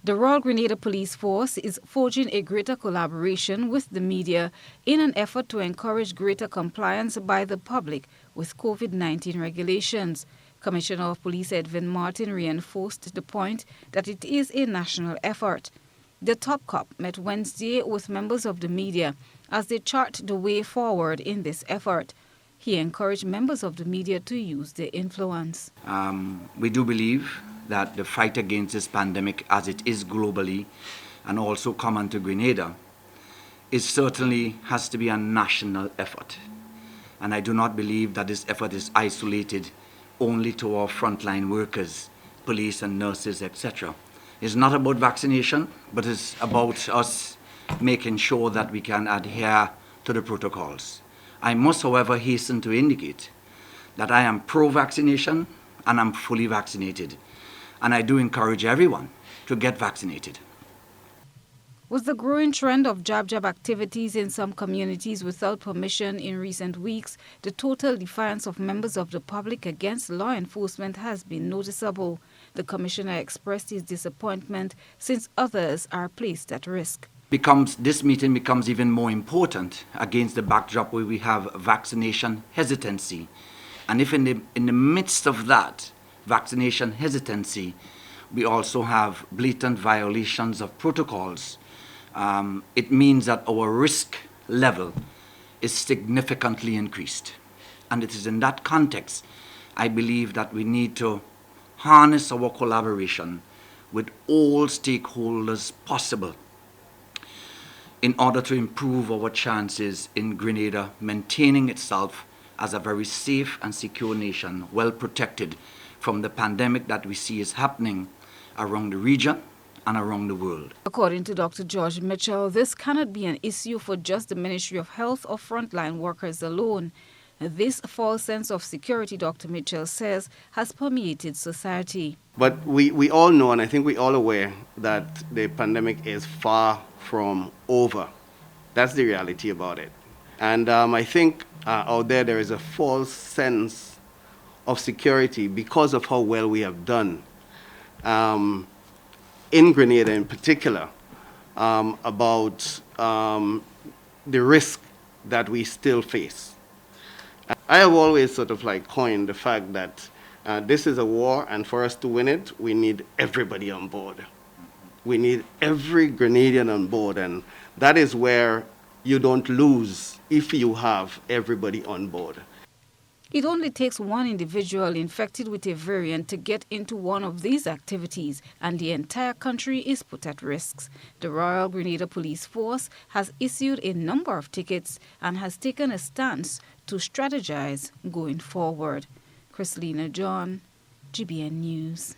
The Royal Grenada Police Force is forging a greater collaboration with the media in an effort to encourage greater compliance by the public with COVID-19 regulations. Commissioner of Police Edwin Martin reinforced the point that it is a national effort. The top cop met Wednesday with members of the media as they chart the way forward in this effort. He encouraged members of the media to use their influence. We do believe that the fight against this pandemic, as it is globally and also common to Grenada, certainly has to be a national effort. And I do not believe that this effort is isolated only to our frontline workers, police and nurses, etc. It's not about vaccination, but it's about us making sure that we can adhere to the protocols. I must, however, hasten to indicate that I am pro-vaccination and I'm fully vaccinated. And I do encourage everyone to get vaccinated. With the growing trend of jab activities in some communities without permission in recent weeks, the total defiance of members of the public against law enforcement has been noticeable. The commissioner expressed his disappointment since others are placed at risk. This meeting becomes even more important against the backdrop where we have vaccination hesitancy. And if in the midst of that vaccination hesitancy, we also have blatant violations of protocols, it means that our risk level is significantly increased. And it is in that context, I believe that we need to harness our collaboration with all stakeholders possible in order to improve our chances in Grenada maintaining itself as a very safe and secure nation, well protected from the pandemic that we see is happening around the region and around the world. According to Dr. George Mitchell, this cannot be an issue for just the Ministry of Health or frontline workers alone. This false sense of security, Dr. Mitchell says, has permeated society. But we all know, and I think we're all aware, that the pandemic is far from over. That's the reality about it. And I think out there is a false sense of security because of how well we have done in Grenada in particular about the risk that we still face. I have always sort of like coined the fact that this is a war, and for us to win it, we need everybody on board. We need every Grenadian on board, and that is where you don't lose if you have everybody on board. It only takes one individual infected with a variant to get into one of these activities, and the entire country is put at risk. The Royal Grenada Police Force has issued a number of tickets and has taken a stance to strategize going forward. Chrislina John, GBN News.